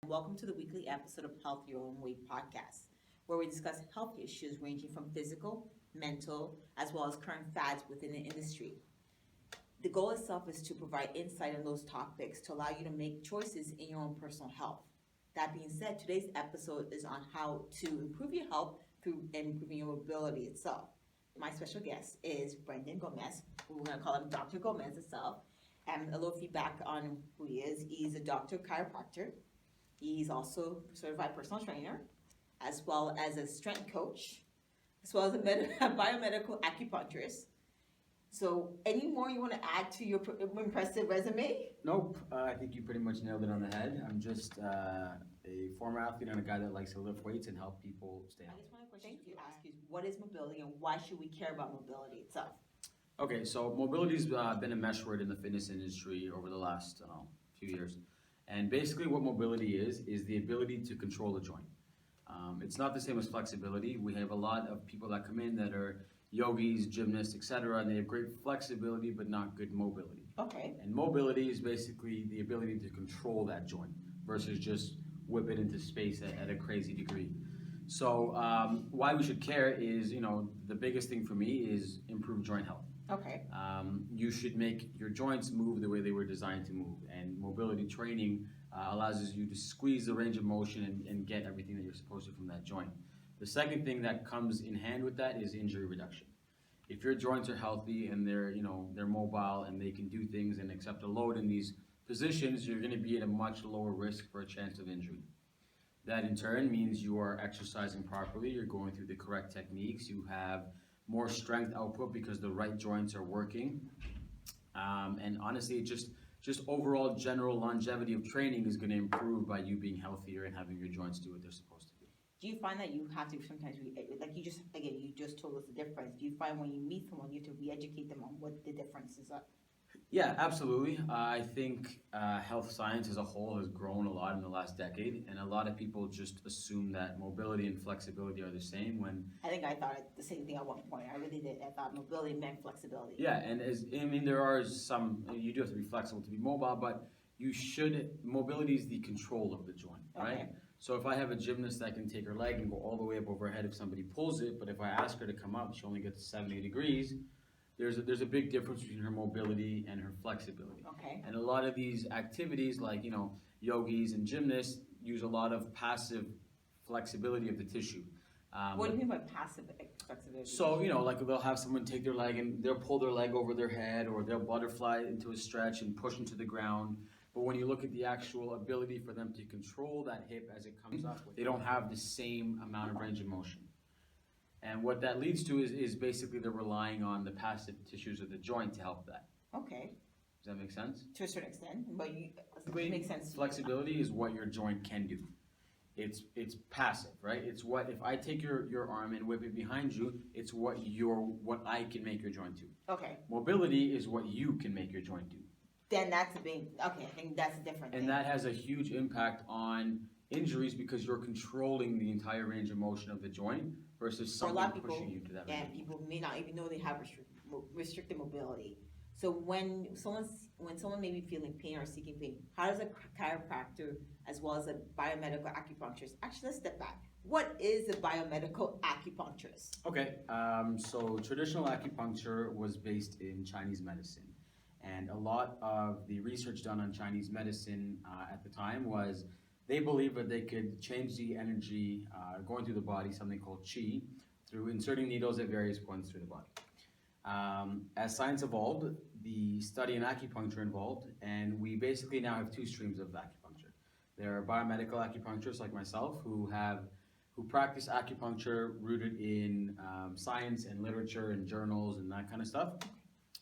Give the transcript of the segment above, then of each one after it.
Welcome to the weekly episode of Health Your Own Way podcast, where we discuss health issues ranging from physical, mental, as well as current fads within the industry. The goal itself is to provide insight on those topics to allow you to make choices in your own personal health. That being said, today's episode is on how to improve your health through improving your mobility itself. My special guest is Brendan Gomes, who we're going to call him Dr. Gomes itself, and a little feedback on who he is. He's a doctor of chiropractor. He's also a certified personal trainer, as well as a strength coach, as well as a biomedical acupuncturist. So, any more you want to add to your impressive resume? Nope, I think you pretty much nailed it on the head. I'm just a former athlete and a guy that likes to lift weights and help people stay I healthy. guess one question to ask you is, what is mobility and why should we care about mobility itself? Okay, so mobility's been a mesh word in the fitness industry over the last few years. And basically what mobility is the ability to control a joint. It's not the same as flexibility. We have a lot of people that come in that are yogis, gymnasts, etc., and they have great flexibility but not good mobility. Okay. And mobility is basically the ability to control that joint versus just whip it into space at a crazy degree. So why we should care is, the biggest thing for me is improve joint health. Okay. You should make your joints move the way they were designed to move. And mobility training allows you to squeeze the range of motion and get everything that you're supposed to from that joint. The second thing that comes in hand with that is injury reduction. If your joints are healthy and they're mobile and they can do things and accept a load in these positions, you're going to be at a much lower risk for a chance of injury. That in turn means you are exercising properly, you're going through the correct techniques, you have more strength output because the right joints are working. And honestly, just overall general longevity of training is going to improve by you being healthier and having your joints do what they're supposed to do. Do you find that you have to sometimes, like you just told us the difference. Do you find when you meet someone, you have to re-educate them on what the differences are? Yeah, absolutely. I think health science as a whole has grown a lot in the last decade, and a lot of people just assume that mobility and flexibility are the same when... I think I thought the same thing at one point. I really did. I thought mobility meant flexibility. Yeah, and there are some, you do have to be flexible to be mobile, but mobility is the control of the joint, right? Okay. So if I have a gymnast that can take her leg and go all the way up over her head if somebody pulls it, but if I ask her to come up, she only gets 70 degrees, there's a big difference between her mobility and her flexibility. Okay. And a lot of these activities like, yogis and gymnasts use a lot of passive flexibility of the tissue. What do you mean by passive flexibility? So, like they'll have someone take their leg and they'll pull their leg over their head or they'll butterfly into a stretch and push into the ground. But when you look at the actual ability for them to control that hip as it comes up, they don't have the same amount of range of motion. And what that leads to is basically they're relying on the passive tissues of the joint to help that. Okay. Does that make sense? To a certain extent, but it makes sense. Flexibility is what your joint can do. It's passive, right? It's what if I take your arm and whip it behind you, it's what I can make your joint do. Okay. Mobility is what you can make your joint do. Then that's a big, okay, I think that's a different thing. And that has a huge impact on injuries because you're controlling the entire range of motion of the joint versus For a lot something of people, pushing you to that yeah, range. people may not even know they have restricted mobility. So when someone may be feeling pain or seeking pain, how does a chiropractor as well as a biomedical acupuncturist, actually let's step back. What is a biomedical acupuncturist? Okay, so traditional acupuncture was based in Chinese medicine. And a lot of the research done on Chinese medicine at the time was they believed that they could change the energy going through the body, something called qi, through inserting needles at various points through the body. As science evolved, the study in acupuncture evolved, and we basically now have two streams of acupuncture. There are biomedical acupuncturists like myself who practice acupuncture rooted in science and literature and journals and that kind of stuff.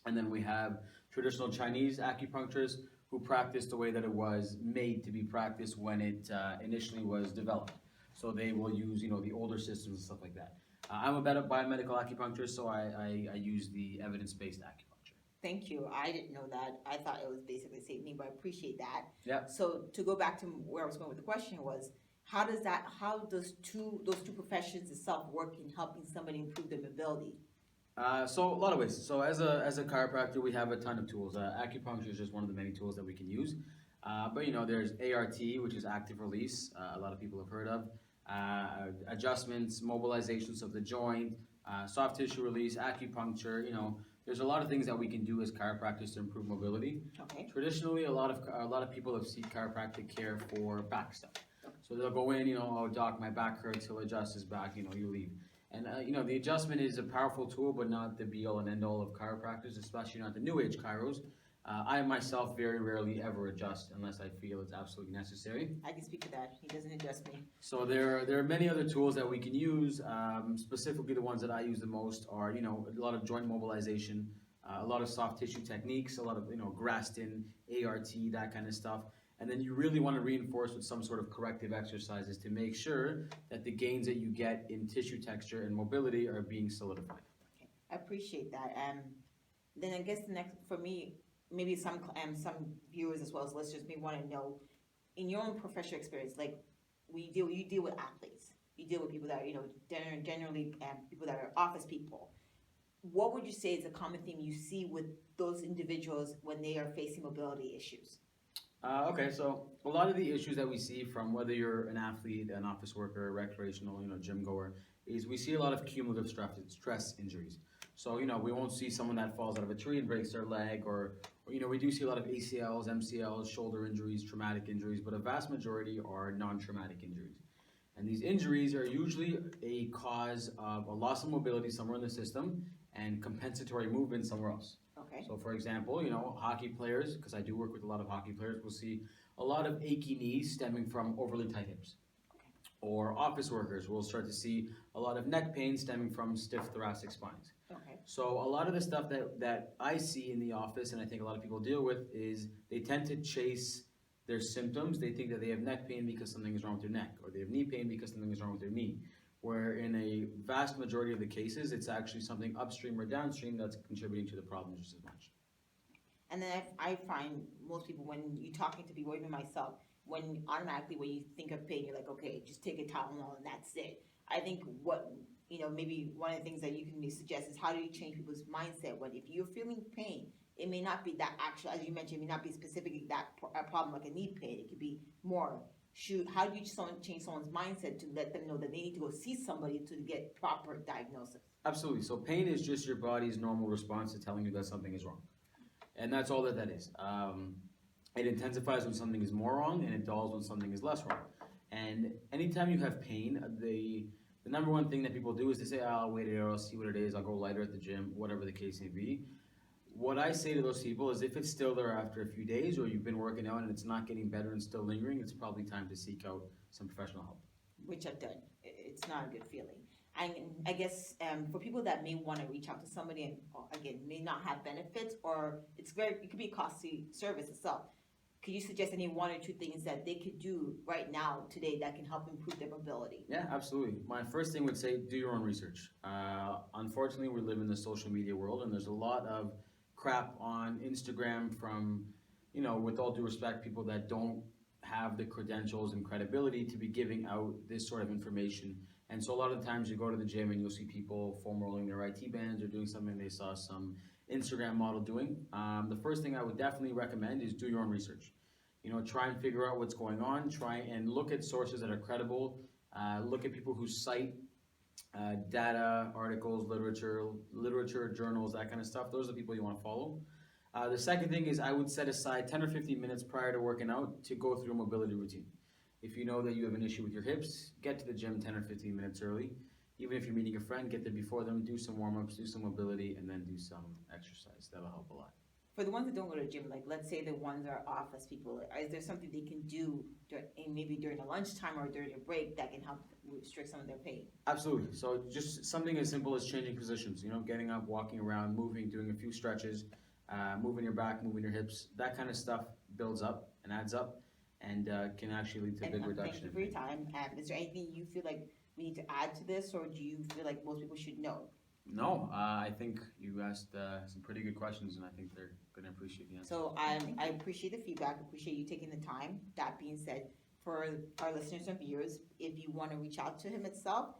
And then we have traditional Chinese acupuncturists who practice the way that it was made to be practiced when it initially was developed. So they will use, the older systems and stuff like that. I'm a biomedical acupuncturist, so I use the evidence-based acupuncture. Thank you. I didn't know that. I thought it was basically the same thing, but I appreciate that. Yeah. So to go back to where I was going with the question was, how does those two professions itself work in helping somebody improve their mobility? So a lot of ways. So as a chiropractor, we have a ton of tools. Acupuncture is just one of the many tools that we can use. But there's ART, which is active release. A lot of people have heard of. Adjustments, mobilizations of the joint, soft tissue release, acupuncture. There's a lot of things that we can do as chiropractors to improve mobility. Okay. Traditionally, a lot of people have seen chiropractic care for back stuff. So they'll go in, oh doc, my back hurts. He'll adjust his back. You leave. And the adjustment is a powerful tool, but not the be all and end all of chiropractors, especially not the new age chiros. I myself very rarely ever adjust unless I feel it's absolutely necessary. I can speak to that. He doesn't adjust me. So there are many other tools that we can use. Specifically, the ones that I use the most are a lot of joint mobilization, a lot of soft tissue techniques, a lot of Graston, ART, that kind of stuff. And then you really want to reinforce with some sort of corrective exercises to make sure that the gains that you get in tissue texture and mobility are being solidified. Okay, I appreciate that. Then I guess the next for me. Maybe some viewers as well as listeners may want to know, in your own professional experience, like you deal with athletes, you deal with people that are generally people that are office people. What would you say is a common theme you see with those individuals when they are facing mobility issues? Okay, so a lot of the issues that we see from whether you're an athlete, an office worker, a recreational, gym goer, is we see a lot of cumulative stress injuries. So, we won't see someone that falls out of a tree and breaks their leg, or we do see a lot of ACLs, MCLs, shoulder injuries, traumatic injuries, but a vast majority are non-traumatic injuries. And these injuries are usually a cause of a loss of mobility somewhere in the system and compensatory movement somewhere else. Okay. So, for example, hockey players, because I do work with a lot of hockey players, will see a lot of achy knees stemming from overly tight hips. Or office workers will start to see a lot of neck pain stemming from stiff thoracic spines. Okay. So a lot of the stuff that I see in the office, and I think a lot of people deal with, is they tend to chase their symptoms. They think that they have neck pain because something is wrong with their neck, or they have knee pain because something is wrong with their knee. Where in a vast majority of the cases, it's actually something upstream or downstream that's contributing to the problem just as much. And then I find most people, when you're talking to people, even myself, when you think of pain, you're like, okay, just take a Tylenol and that's it. I think maybe one of the things that you can suggest is how do you change people's mindset when if you're feeling pain, it may not be that actual, as you mentioned, it may not be specifically that problem like a knee pain. It could be more. How do you change someone's mindset to let them know that they need to go see somebody to get proper diagnosis? Absolutely. So pain is just your body's normal response to telling you that something is wrong. And that's all that is. It intensifies when something is more wrong, and it dulls when something is less wrong. And anytime you have pain, the number one thing that people do is they say, I'll wait it out, I'll see what it is, I'll go lighter at the gym, whatever the case may be. What I say to those people is if it's still there after a few days or you've been working out and it's not getting better and still lingering, it's probably time to seek out some professional help. Which I've done. It's not a good feeling. And I guess for people that may want to reach out to somebody and, again, may not have benefits or it could be a costly service itself. Could you suggest any one or two things that they could do right now, today, that can help improve their mobility? Yeah, absolutely. My first thing would say, do your own research. Unfortunately, we live in the social media world, and there's a lot of crap on Instagram from, with all due respect, people that don't have the credentials and credibility to be giving out this sort of information. And so a lot of the times you go to the gym and you'll see people foam rolling their IT bands or doing something they saw some Instagram model doing. The first thing I would definitely recommend is do your own research. Try and figure out what's going on. Try and look at sources that are credible. Look at people who cite data, articles, literature, journals, that kind of stuff. Those are the people you want to follow. The second thing is I would set aside 10 or 15 minutes prior to working out to go through a mobility routine. If you know that you have an issue with your hips, get to the gym 10 or 15 minutes early. Even if you're meeting a friend, get there before them, do some warm-ups, do some mobility, and then do some exercise. That'll help a lot. For the ones that don't go to the gym, like let's say the ones that are office people, is there something they can do maybe during the lunchtime or during a break that can help restrict some of their pain? Absolutely. So just something as simple as changing positions, getting up, walking around, moving, doing a few stretches, moving your back, moving your hips, that kind of stuff builds up and adds up and can actually lead to a big reduction. Thank you for your time. Is there anything you feel like we need to add to this, or do you feel like most people should know? No, I think you asked some pretty good questions, and I think they're going to appreciate the answer. So I appreciate the feedback, appreciate you taking the time. That being said, for our listeners and viewers, if you want to reach out to him itself,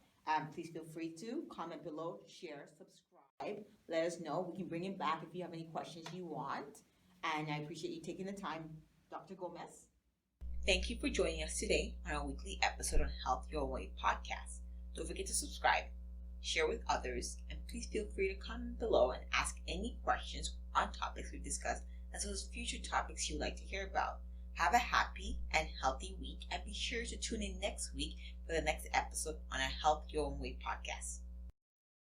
please feel free to comment below, share, subscribe. Let us know. We can bring him back if you have any questions you want. And I appreciate you taking the time. Dr. Gomes. Thank you for joining us today on our weekly episode on Health Your Way podcast. Don't forget to subscribe, share with others, and please feel free to comment below and ask any questions on topics we've discussed, as well as future topics you'd like to hear about. Have a happy and healthy week, and be sure to tune in next week for the next episode on our Health Your Own Way podcast.